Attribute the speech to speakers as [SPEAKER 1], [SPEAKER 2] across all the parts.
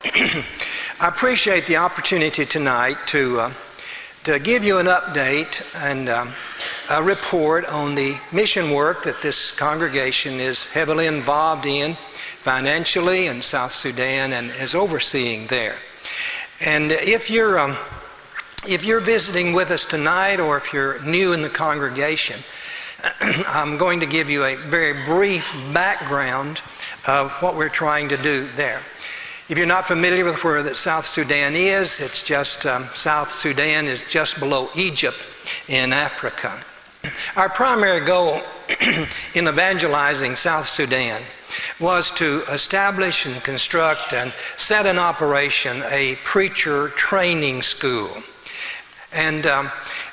[SPEAKER 1] I appreciate the opportunity tonight to give you an update and a report on the mission work that this congregation is heavily involved in financially in South Sudan and is overseeing there. And if you're visiting with us tonight, or if you're new in the congregation, I'm going to give you a very brief background of what we're trying to do there. If you're not familiar with where that South Sudan is, it's just South Sudan is just below Egypt in Africa. Our primary goal in evangelizing South Sudan was to establish and construct and set in operation a preacher training school. And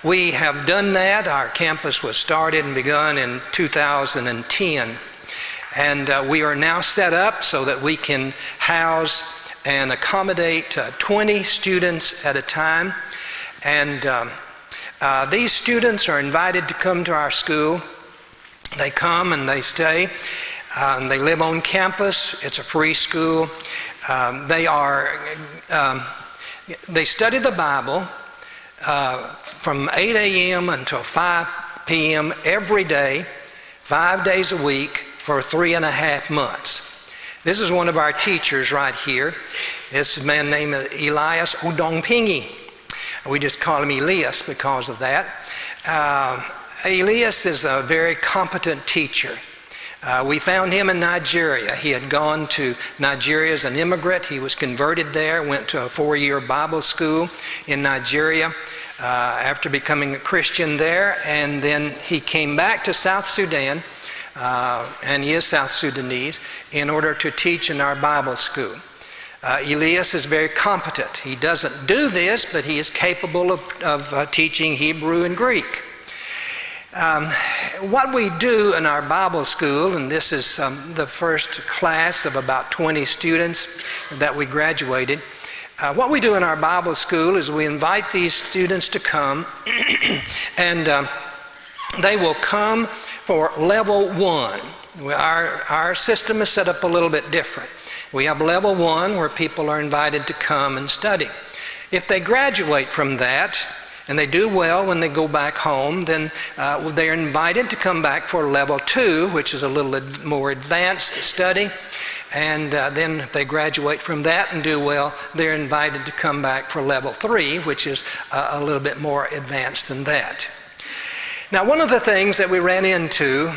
[SPEAKER 1] we have done that. Our campus was started and begun in 2010. And we are now set up so that we can house and accommodate 20 students at a time. And these students are invited to come to our school. They come and they stay. They live on campus. It's a free school. They study the Bible from 8 a.m. until 5 p.m. every day, 5 days a week, for 3.5 months. This is one of our teachers right here. This is a man named Elias Udongpingi. We just call him Elias because of that. Elias is a very competent teacher. We found him in Nigeria. He had gone to Nigeria as an immigrant. He was converted there, went to a 4-year Bible school in Nigeria after becoming a Christian there, and then he came back to South Sudan, and he is South Sudanese, in order to teach in our Bible school. Elias is very competent. He doesn't do this, but he is capable of teaching Hebrew and Greek. What we do in our Bible school, and this is the first class of about 20 students that we graduated, what we do in our Bible school is we invite these students to come, and they will come for level 1. Our system is set up a little bit different. We have level 1 where people are invited to come and study. If they graduate from that, and they do well when they go back home, then they're invited to come back for level 2, which is a little more advanced study. And then if they graduate from that and do well, they're invited to come back for level 3, which is a little bit more advanced than that. Now, one of the things that we ran into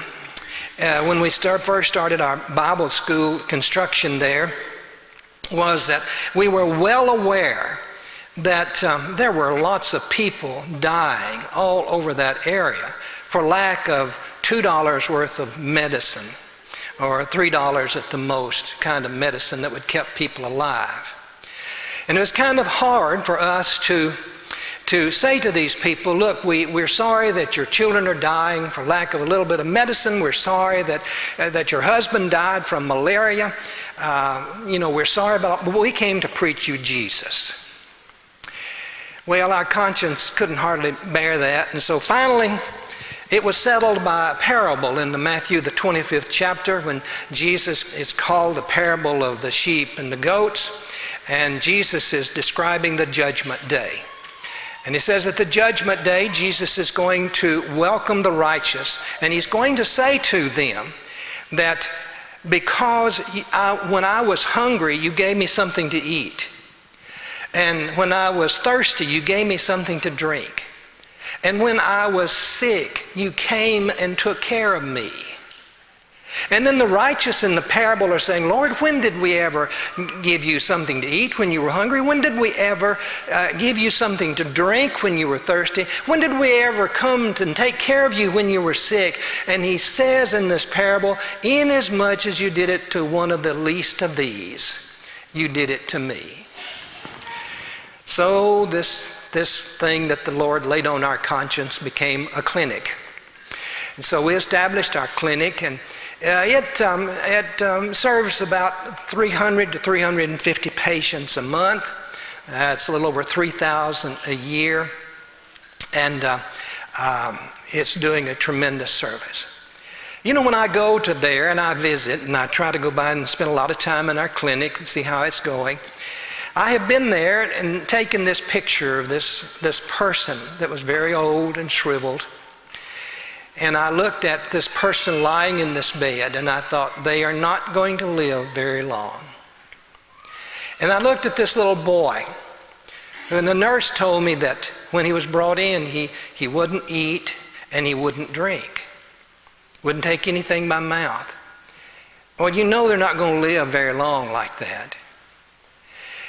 [SPEAKER 1] when we first started our Bible school construction there was that we were well aware that there were lots of people dying all over that area for lack of $2 worth of medicine, or $3 at the most kind of medicine that would keep people alive. And it was kind of hard for us to say to these people, look, we're sorry that your children are dying for lack of a little bit of medicine. We're sorry that your husband died from malaria. We're sorry about it, but we came to preach you Jesus. Well, our conscience couldn't hardly bear that, and so finally it was settled by a parable in Matthew, the 25th chapter, when Jesus is called the parable of the sheep and the goats, and Jesus is describing the judgment day. And he says at the judgment day, Jesus is going to welcome the righteous, and he's going to say to them that because when I was hungry, you gave me something to eat. And when I was thirsty, you gave me something to drink. And when I was sick, you came and took care of me. And then the righteous in the parable are saying, Lord, when did we ever give you something to eat when you were hungry? When did we ever give you something to drink when you were thirsty? When did we ever come and take care of you when you were sick? And he says in this parable, inasmuch as you did it to one of the least of these, you did it to me. So this thing that the Lord laid on our conscience became a clinic. And so we established our clinic, and it serves about 300 to 350 patients a month. It's a little over 3,000 a year, and it's doing a tremendous service. You know, when I go to there and I visit, and I try to go by and spend a lot of time in our clinic and see how it's going, I have been there and taken this picture of this person that was very old and shriveled. And I looked at this person lying in this bed, and I thought, they are not going to live very long. And I looked at this little boy, and the nurse told me that when he was brought in, he wouldn't eat and he wouldn't drink. Wouldn't take anything by mouth. Well, you know they're not going to live very long like that.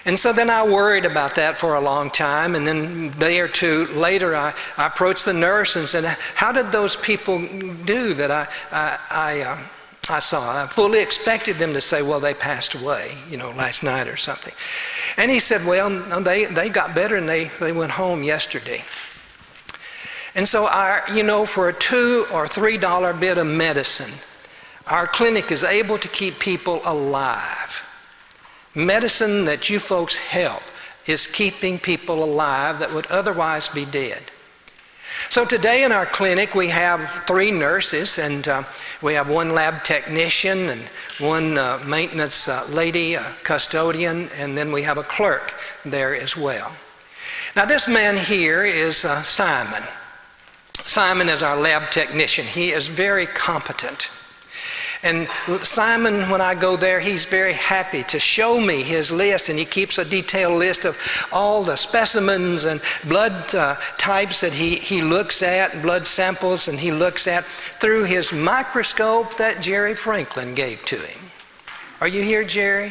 [SPEAKER 1] And so then I worried about that for a long time, and then a day or two later I approached the nurse and said, how did those people do that I saw? I fully expected them to say, well, they passed away, last night or something. And he said, well, they got better and they went home yesterday. And so for a $2 or $3 bit of medicine, our clinic is able to keep people alive. Medicine that you folks help is keeping people alive that would otherwise be dead. So today in our clinic we have 3 nurses, and we have 1 lab technician and 1 maintenance lady, a custodian, and then we have a clerk there as well. Now this man here is Simon. Simon is our lab technician. He is very competent. And Simon, when I go there, he's very happy to show me his list, and he keeps a detailed list of all the specimens and blood types that he looks at, blood samples, and he looks at through his microscope that Jerry Franklin gave to him. Are you here, Jerry?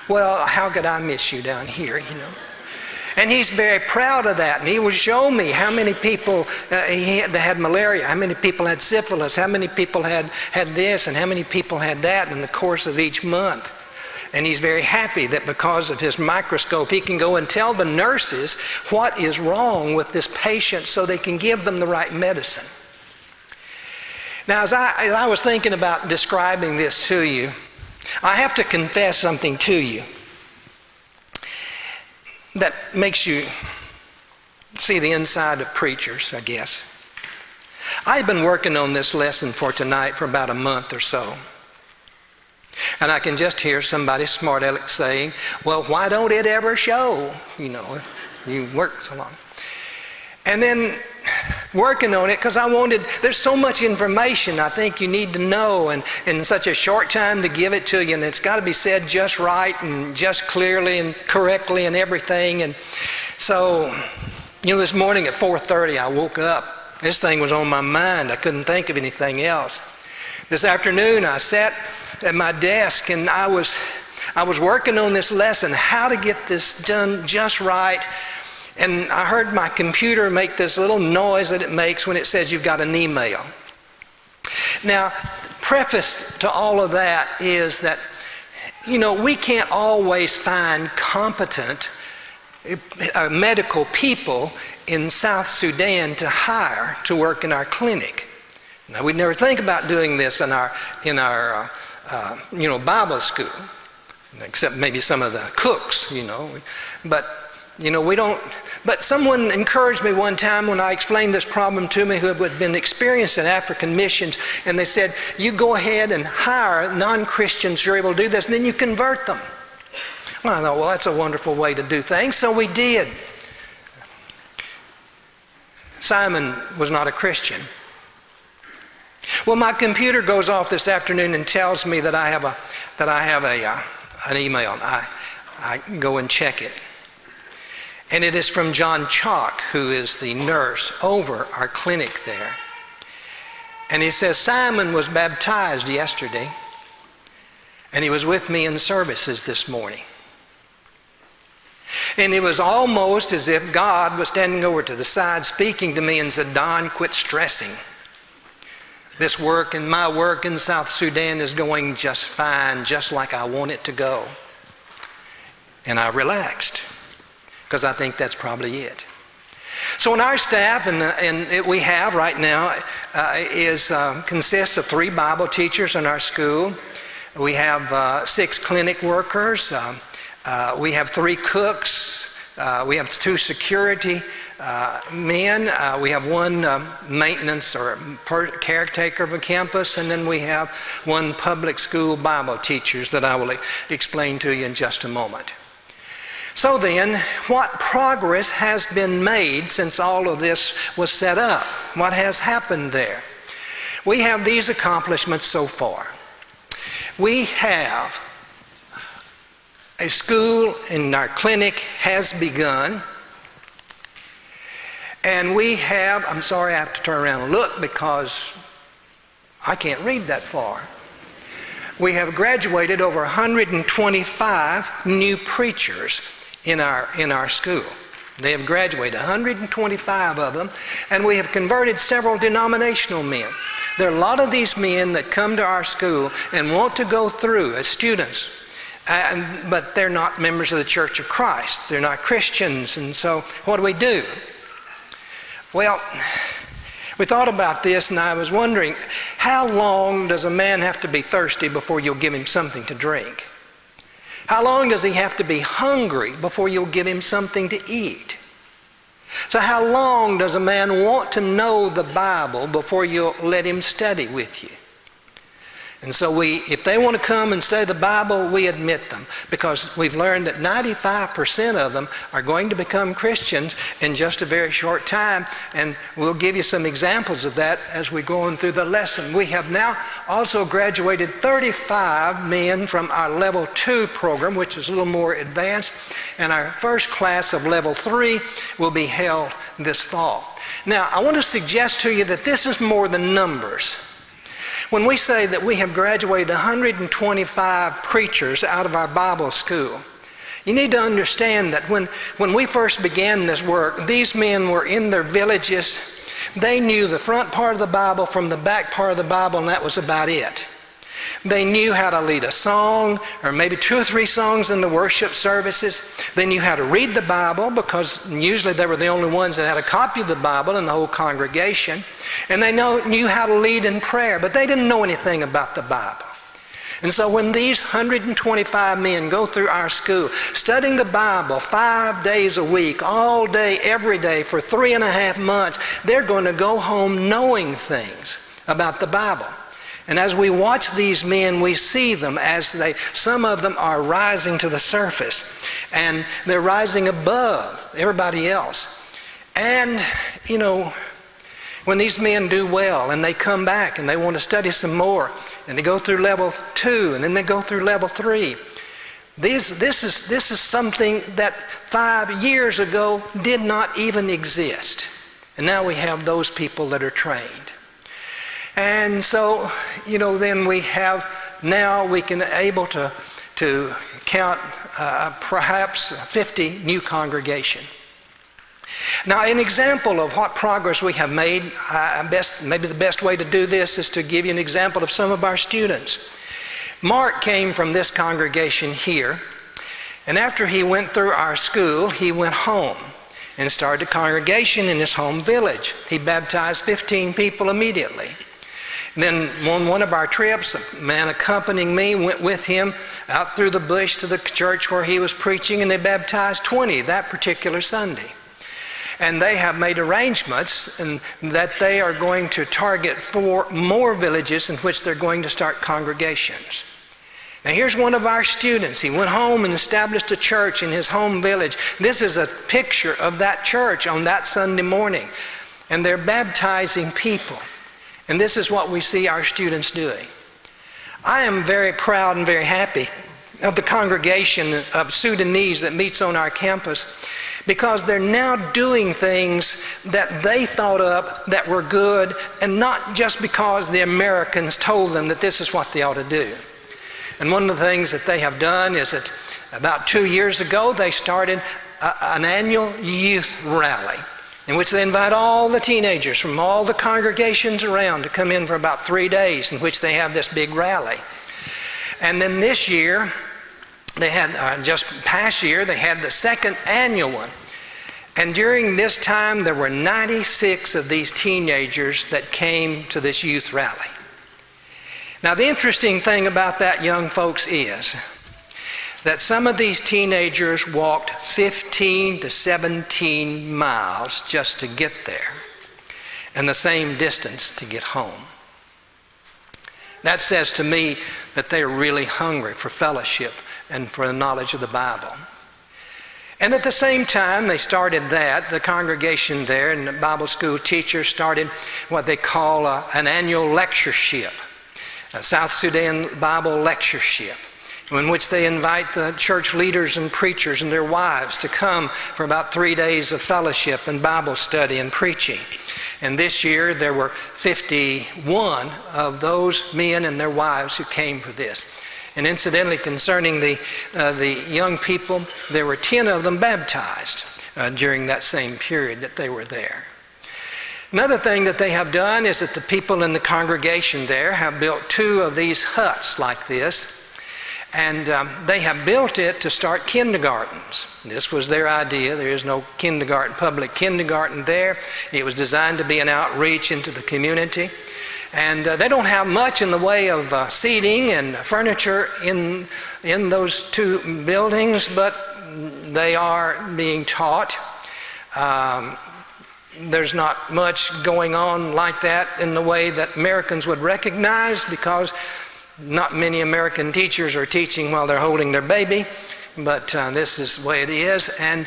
[SPEAKER 1] Well, how could I miss you down here, And he's very proud of that, and he will show me how many people that had malaria, how many people had syphilis, how many people had this, and how many people had that in the course of each month. And he's very happy that because of his microscope, he can go and tell the nurses what is wrong with this patient so they can give them the right medicine. Now, as I was thinking about describing this to you, I have to confess something to you that makes you see the inside of preachers, I guess. I've been working on this lesson for tonight for about a month or so. And I can just hear somebody smart aleck saying, well, why don't it ever show? If you work so long. And then working on it because there's so much information I think you need to know, and in such a short time to give it to you, and it's got to be said just right and just clearly and correctly and everything. And so, this morning at 4:30 I woke up. This thing was on my mind. I couldn't think of anything else. This afternoon I sat at my desk and I was working on this lesson, how to get this done just right. And I heard my computer make this little noise that it makes when it says you've got an email. Now, preface to all of that is that, we can't always find competent medical people in South Sudan to hire to work in our clinic. Now, we'd never think about doing this in our Bible school, except maybe some of the cooks, But we don't. But someone encouraged me one time when I explained this problem to me, who had been experienced in African missions, and they said, you go ahead and hire non-Christians who are able to do this, and then you convert them. Well, I thought, well, that's a wonderful way to do things, so we did. Simon was not a Christian. Well, my computer goes off this afternoon and tells me that I have an email. I go and check it. And it is from John Chalk, who is the nurse over our clinic there. And he says, Simon was baptized yesterday, and he was with me in the services this morning. And it was almost as if God was standing over to the side speaking to me and said, Don, quit stressing. This work and my work in South Sudan is going just fine, just like I want it to go. And I relaxed, because I think that's probably it. So in our staff, and we have right now, consists of 3 Bible teachers in our school. We have 6 clinic workers. We have 3 cooks. We have 2 security men. We have 1 maintenance or caretaker of a campus, and then we have 1 public school Bible teachers that I will explain to you in just a moment. So then, what progress has been made since all of this was set up? What has happened there? We have these accomplishments so far. We have a school in our clinic has begun. And we have, I'm sorry I have to turn around and look because I can't read that far. We have graduated over 125 new preachers in our school. They have graduated, 125 of them, and we have converted several denominational men. There are a lot of these men that come to our school and want to go through as students, but they're not members of the Church of Christ. They're not Christians, and so what do? Well, we thought about this, and I was wondering, how long does a man have to be thirsty before you'll give him something to drink? How long does he have to be hungry before you'll give him something to eat? So how long does a man want to know the Bible before you'll let him study with you? And so if they want to come and study the Bible, we admit them, because we've learned that 95% of them are going to become Christians in just a very short time, and we'll give you some examples of that as we go on through the lesson. We have now also graduated 35 men from our Level 2 program, which is a little more advanced, and our first class of Level 3 will be held this fall. Now, I want to suggest to you that this is more than numbers. When we say that we have graduated 125 preachers out of our Bible school, you need to understand that when we first began this work, these men were in their villages. They knew the front part of the Bible from the back part of the Bible, and that was about it. They knew how to lead a song, or maybe 2 or 3 songs in the worship services. They knew how to read the Bible, because usually they were the only ones that had a copy of the Bible in the whole congregation. And they knew how to lead in prayer, but they didn't know anything about the Bible. And so when these 125 men go through our school, studying the Bible 5 days a week, all day, every day, for 3.5 months, they're going to go home knowing things about the Bible. And as we watch these men, we see them as some of them are rising to the surface, and they're rising above everybody else. And, you know, when these men do well and they come back and they want to study some more, and they go through Level 2 and then they go through Level 3, this is something that 5 years ago did not even exist. And now we have those people that are trained. And so, you know, then we can able to count perhaps 50 new congregation. Now, an example of what progress we have made, maybe the best way to do this is to give you an example of some of our students. Mark came from this congregation here, and after he went through our school, he went home and started a congregation in his home village. He baptized 15 people immediately. And then on one of our trips, a man accompanying me went with him out through the bush to the church where he was preaching, and they baptized 20 that particular Sunday. And they have made arrangements and that they are going to target 4 more villages in which they're going to start congregations. Now here's one of our students. He went home and established a church in his home village. This is a picture of that church on that Sunday morning. And they're baptizing people. And this is what we see our students doing. I am very proud and very happy of the congregation of Sudanese that meets on our campus, because they're now doing things that they thought up that were good, and not just because the Americans told them that this is what they ought to do. And one of the things that they have done is that about 2 years ago they started an annual youth rally in which they invite all the teenagers from all the congregations around to come in for about 3 days, in which they have this big rally. And then this year, they had, just past year, they had the 2nd annual one. And during this time, there were 96 of these teenagers that came to this youth rally. Now, the interesting thing about that, young folks, is that some of these teenagers walked 15 to 17 miles just to get there, and the same distance to get home. That says to me that they're really hungry for fellowship and for the knowledge of the Bible. And at the same time they started that, the congregation there and the Bible school teachers started what they call an annual lectureship, a South Sudan Bible lectureship, in which they invite the church leaders and preachers and their wives to come for about 3 days of fellowship and Bible study and preaching. And this year there were 51 of those men and their wives who came for this. And incidentally, concerning the young people, there were 10 of them baptized during that same period that they were there. Another thing that they have done is that the people in the congregation there have built 2 of these huts like this. And they have built it to start kindergartens. This was their idea. There is no kindergarten, public kindergarten there. It was designed to be an outreach into the community. And they don't have much in the way of seating and furniture in those 2 buildings, but they are being taught. There's not much going on like that in the way that Americans would recognize, because not many American teachers are teaching while they're holding their baby, but this is the way it is. And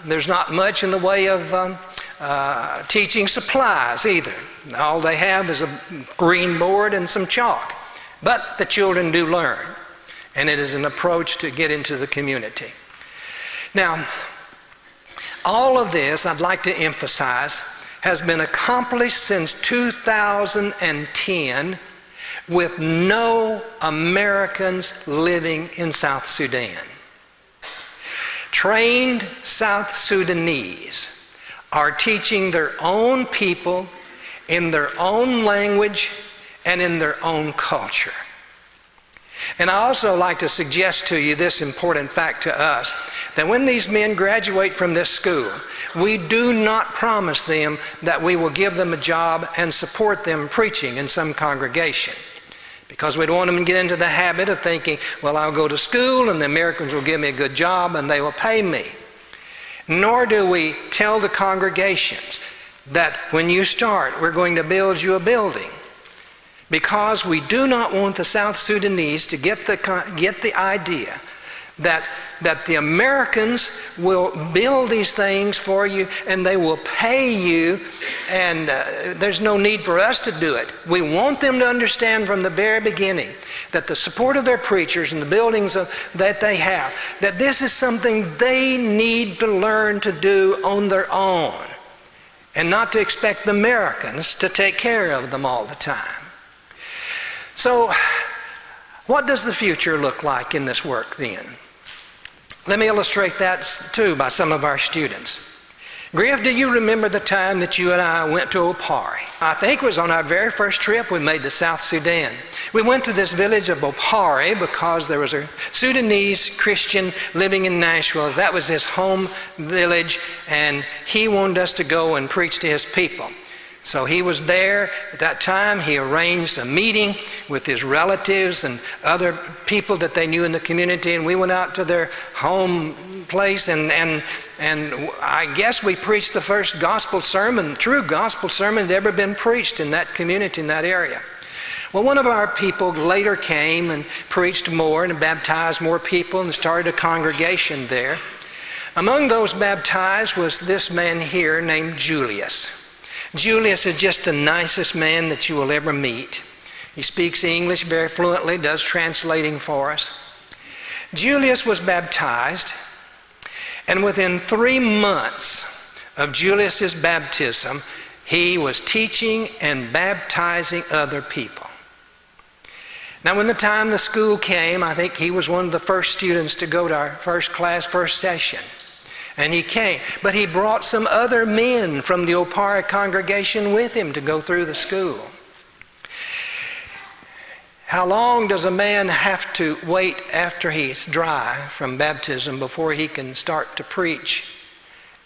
[SPEAKER 1] there's not much in the way of teaching supplies either. All they have is a green board and some chalk. But the children do learn, and it is an approach to get into the community. Now, all of this, I'd like to emphasize, has been accomplished since 2010 with no Americans living in South Sudan. Trained South Sudanese are teaching their own people in their own language and in their own culture. And I also like to suggest to you this important fact to us, that when these men graduate from this school, we do not promise them that we will give them a job and support them preaching in some congregation. Because we don't want them to get into the habit of thinking, well, I'll go to school and the Americans will give me a good job and they will pay me. Nor do we tell the congregations that when you start, we're going to build you a building. Because we do not want the South Sudanese to get the idea that the Americans will build these things for you and they will pay you, and there's no need for us to do it. We want them to understand from the very beginning that the support of their preachers and the buildings that they have, that this is something they need to learn to do on their own, and not to expect the Americans to take care of them all the time. So, what does the future look like in this work then? Let me illustrate that too by some of our students. Griff, do you remember the time that you and I went to Opari? I think it was on our very first trip we made to South Sudan. We went to this village of Opari because there was a Sudanese Christian living in Nashville. That was his home village, and he wanted us to go and preach to his people. So he was there at that time. He arranged a meeting with his relatives and other people that they knew in the community, and we went out to their home place, and I guess we preached the first gospel sermon, true gospel sermon that ever been preached in that community, in that area. Well, one of our people later came and preached more and baptized more people and started a congregation there. Among those baptized was this man here named Julius. Julius is just the nicest man that you will ever meet. He speaks English very fluently, does translating for us. Julius was baptized, and within 3 months of Julius's baptism, he was teaching and baptizing other people. Now, when the time the school came, I think he was one of the first students to go to our first class, first session. And he came, but he brought some other men from the Opari congregation with him to go through the school. How long does a man have to wait after he's dry from baptism before he can start to preach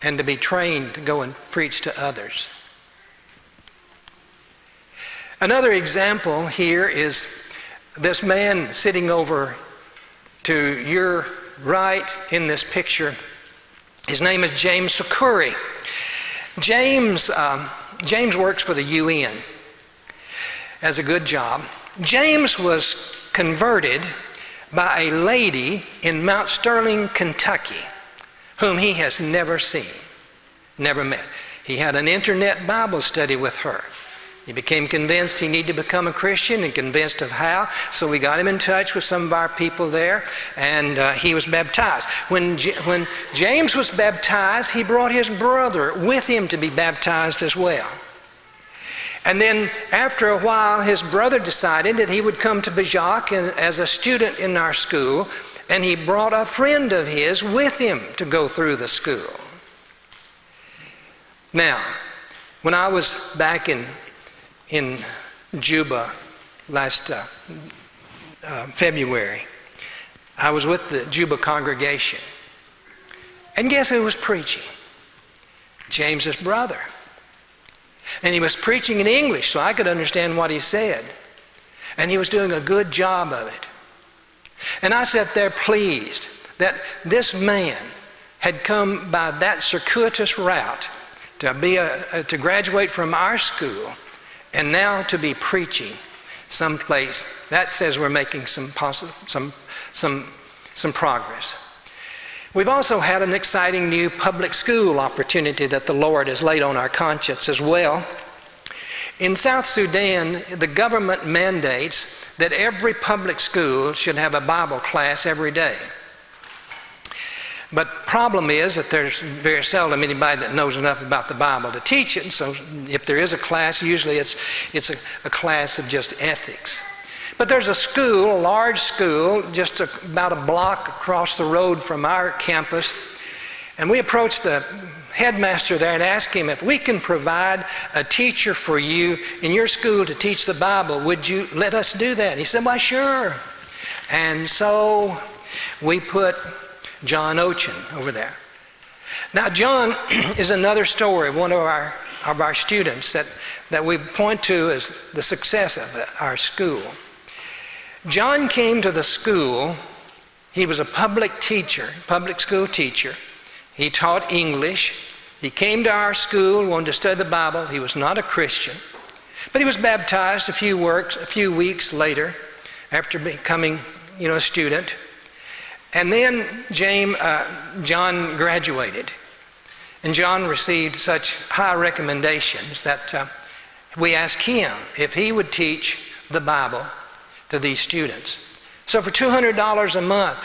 [SPEAKER 1] and to be trained to go and preach to others? Another example here is this man sitting over to your right in this picture. His name is James Sakuri. James works for the UN as a good job. James was converted by a lady in Mount Sterling, Kentucky. whom he has never seen, never met. He had an internet Bible study with her. He became convinced he needed to become a Christian and convinced of how, so we got him in touch with some of our people there, and he was baptized. When James was baptized, he brought his brother with him to be baptized as well. And then after a while, his brother decided that he would come to Bajac as a student in our school, and he brought a friend of his with him to go through the school. Now, when I was back in Juba last February, I was with the Juba congregation. And guess who was preaching? James's brother. And he was preaching in English, so I could understand what he said. And he was doing a good job of it. And I sat there pleased that this man had come by that circuitous route to graduate from our school, and now to be preaching someplace. That says we're making some progress. We've also had an exciting new public school opportunity that the Lord has laid on our conscience as well. In South Sudan, the government mandates that every public school should have a Bible class every day. But the problem is that there's very seldom anybody that knows enough about the Bible to teach it. And so if there is a class, usually it's a class of just ethics. But there's a school, a large school, just about a block across the road from our campus. And we approached the headmaster there and asked him, if we can provide a teacher for you in your school to teach the Bible, would you let us do that? And he said, why, sure. And so we put John Ochin over there. Now, John is another story, one of our students that we point to as the success of our school. John came to the school. He was a public school teacher. He taught English. He came to our school, wanted to study the Bible. He was not a Christian, but he was baptized a few weeks later after becoming, a student. And then John graduated, and John received such high recommendations that we asked him if he would teach the Bible to these students. So for $200 a month,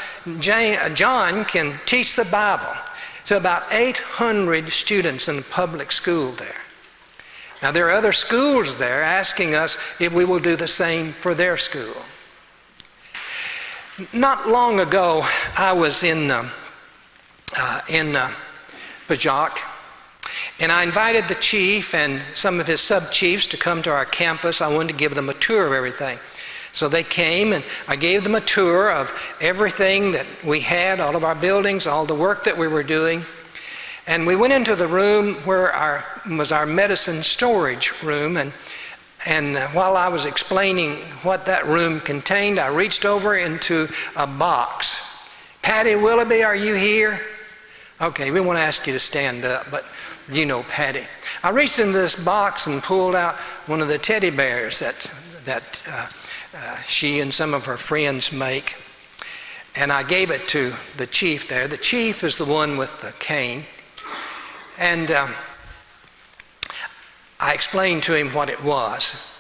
[SPEAKER 1] John can teach the Bible to about 800 students in the public school there. Now there are other schools there asking us if we will do the same for their school. Not long ago, I was in Bajac, and I invited the chief and some of his sub-chiefs to come to our campus. I wanted to give them a tour of everything. So they came, and I gave them a tour of everything that we had, all of our buildings, all the work that we were doing. And we went into the room where was our medicine storage room, and while I was explaining what that room contained, I reached over into a box. Patty Willoughby, are you here? Okay, we want to ask you to stand up, but you know Patty. I reached into this box and pulled out one of the teddy bears that she and some of her friends make. And I gave it to the chief there. The chief is the one with the cane. And I explained to him what it was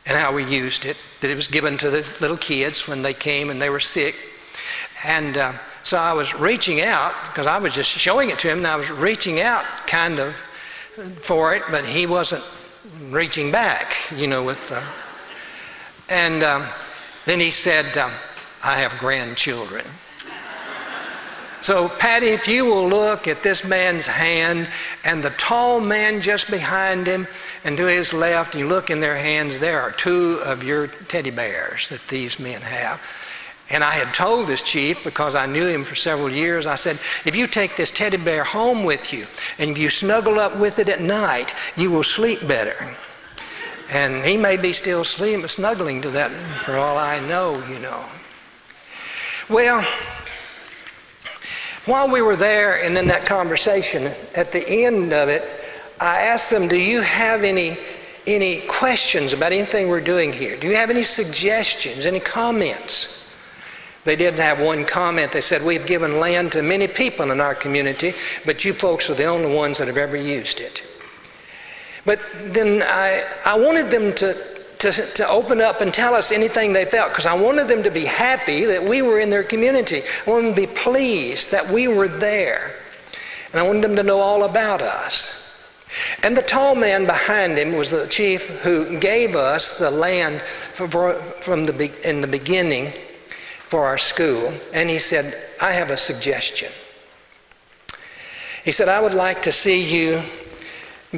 [SPEAKER 1] and how we used it, that it was given to the little kids when they came and they were sick. And so I was reaching out, because I was just showing it to him, and I was reaching out kind of for it, but he wasn't reaching back, and then he said, I have grandchildren. So Patty, if you will look at this man's hand and the tall man just behind him and to his left, you look in their hands, there are two of your teddy bears that these men have. And I had told this chief, because I knew him for several years, I said, if you take this teddy bear home with you and if you snuggle up with it at night, you will sleep better. And he may be still snuggling to that for all I know, Well, while we were there and in that conversation, at the end of it, I asked them, do you have any questions about anything we're doing here? Do you have any suggestions, any comments? They did have one comment. They said, "We've given land to many people in our community, but you folks are the only ones that have ever used it." But then I wanted them to open up and tell us anything they felt, because I wanted them to be happy that we were in their community. I wanted them to be pleased that we were there. And I wanted them to know all about us. And the tall man behind him was the chief who gave us the land in the beginning for our school. And he said, "I have a suggestion." He said, "I would like to see you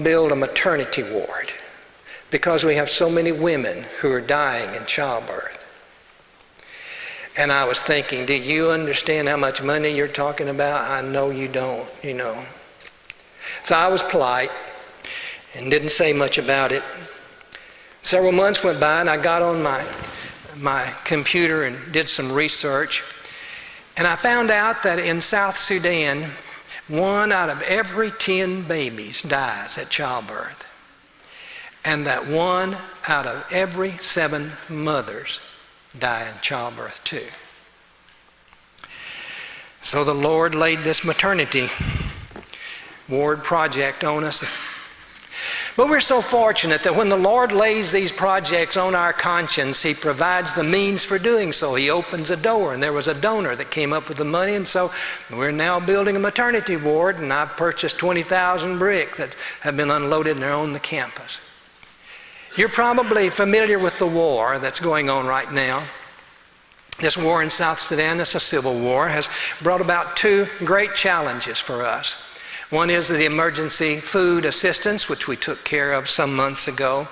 [SPEAKER 1] build a maternity ward, because we have so many women who are dying in childbirth." And I was thinking, do you understand how much money you're talking about? I know you don't, you know. So I was polite and didn't say much about it. Several months went by, and I got on my computer and did some research. And I found out that in South Sudan, 1 out of every 10 babies dies at childbirth. And that 1 out of every 7 mothers die in childbirth too. So the Lord laid this maternity ward project on us. But we're so fortunate that when the Lord lays these projects on our conscience, He provides the means for doing so. He opens a door, and there was a donor that came up with the money, and so we're now building a maternity ward, and I've purchased 20,000 bricks that have been unloaded and they're on the campus. You're probably familiar with the war that's going on right now. This war in South Sudan, this is a civil war, has brought about 2 great challenges for us. One is the emergency food assistance, which we took care of some months ago.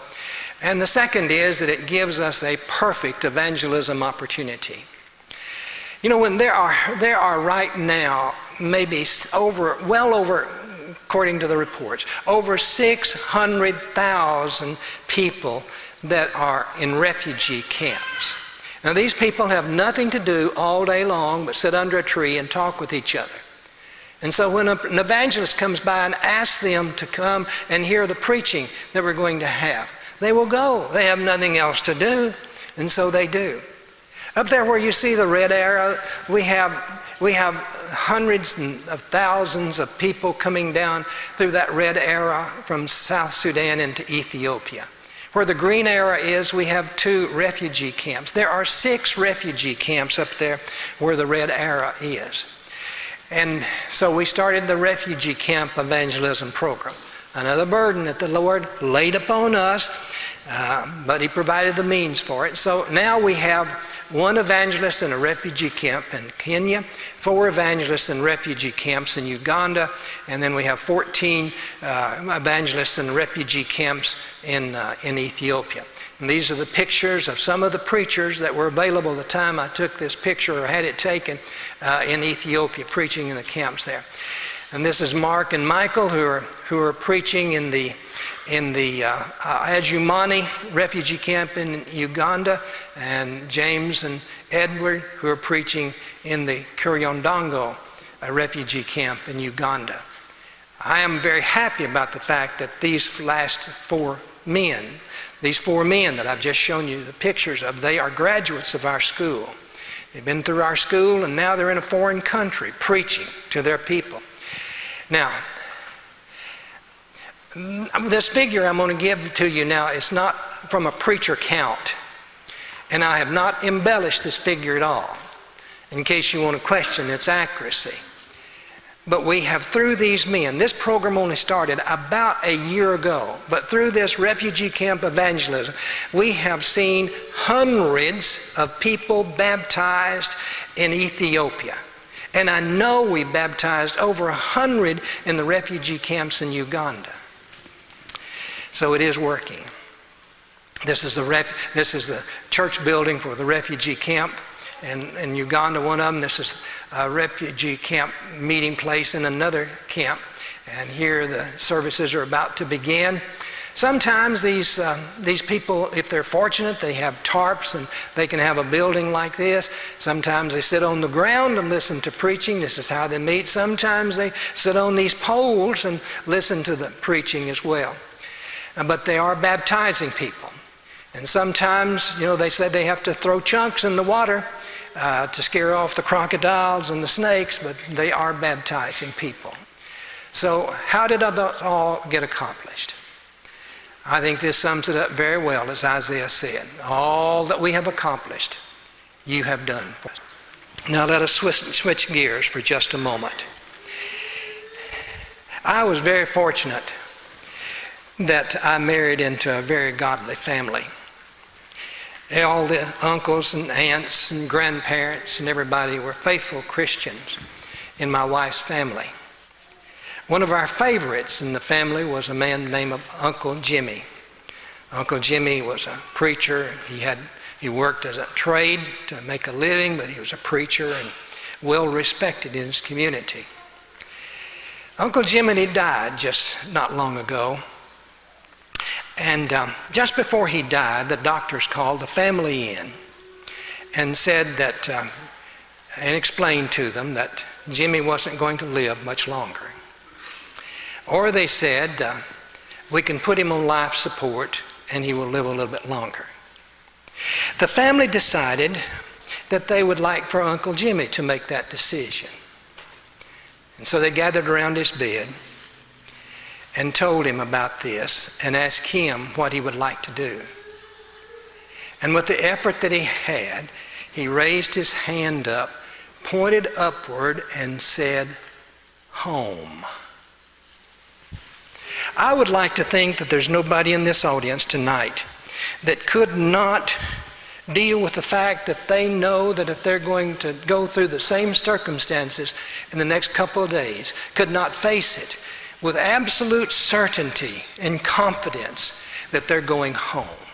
[SPEAKER 1] And the second is that it gives us a perfect evangelism opportunity. You know, when there are right now maybe well over, according to the reports, over 600,000 people that are in refugee camps. Now, these people have nothing to do all day long but sit under a tree and talk with each other. And so when an evangelist comes by and asks them to come and hear the preaching that we're going to have, they will go. They have nothing else to do, and so they do. Up there where you see the red arrow, we have hundreds of thousands of people coming down through that red arrow from South Sudan into Ethiopia. Where the green arrow is, we have 2 refugee camps. There are 6 refugee camps up there where the red arrow is. And so we started the refugee camp evangelism program. Another burden that the Lord laid upon us, but He provided the means for it. So now we have 1 evangelist in a refugee camp in Kenya, 4 evangelists in refugee camps in Uganda, and then we have 14 evangelists in refugee camps in Ethiopia. And these are the pictures of some of the preachers that were available the time I took this picture or had it taken in Ethiopia, preaching in the camps there. And this is Mark and Michael who are preaching in the Ajumani refugee camp in Uganda, and James and Edward who are preaching in the Kuryondongo refugee camp in Uganda. I am very happy about the fact that these last 4 men, these 4 men that I've just shown you the pictures of, they are graduates of our school. They've been through our school, and now they're in a foreign country preaching to their people. Now, this figure I'm going to give to you now is not from a preacher count, and I have not embellished this figure at all, in case you want to question its accuracy. But we have, through these men, this program only started about a year ago, but through this refugee camp evangelism, we have seen hundreds of people baptized in Ethiopia. And I know we baptized over 100 in the refugee camps in Uganda. So it is working. This is the church building for the refugee camp. And in Uganda, one of them, this is a refugee camp meeting place in another camp. And here the services are about to begin. Sometimes these people, if they're fortunate, they have tarps and they can have a building like this. Sometimes they sit on the ground and listen to preaching. This is how they meet. Sometimes they sit on these poles and listen to the preaching as well. But they are baptizing people. And sometimes, you know, they said they have to throw chunks in the water to scare off the crocodiles and the snakes, but they are baptizing people. So how did that all get accomplished? I think this sums it up very well, as Isaiah said. All that we have accomplished, you have done for us. Now let us switch gears for just a moment. I was very fortunate that I married into a very godly family. All the uncles and aunts and grandparents and everybody were faithful Christians in my wife's family. One of our favorites in the family was a man named Uncle Jimmy. Uncle Jimmy was a preacher. He worked as a trade to make a living, but he was a preacher and well respected in his community. Uncle Jimmy died just not long ago. And just before he died, the doctors called the family in and said that, and explained to them that Jimmy wasn't going to live much longer. Or they said, we can put him on life support and he will live a little bit longer. The family decided that they would like for Uncle Jimmy to make that decision. And so they gathered around his bed and told him about this and asked him what he would like to do. And with the effort that he had, he raised his hand up, pointed upward, and said, "Home." I would like to think that there's nobody in this audience tonight that could not deal with the fact that they know that if they're going to go through the same circumstances in the next couple of days, could not face it with absolute certainty and confidence that they're going home.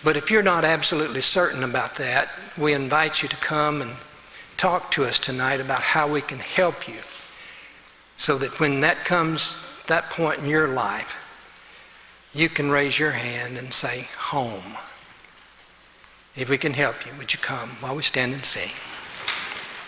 [SPEAKER 1] But if you're not absolutely certain about that, we invite you to come and talk to us tonight about how we can help you so that when that comes, that point in your life, you can raise your hand and say, "Home." If we can help you, would you come while we stand and sing?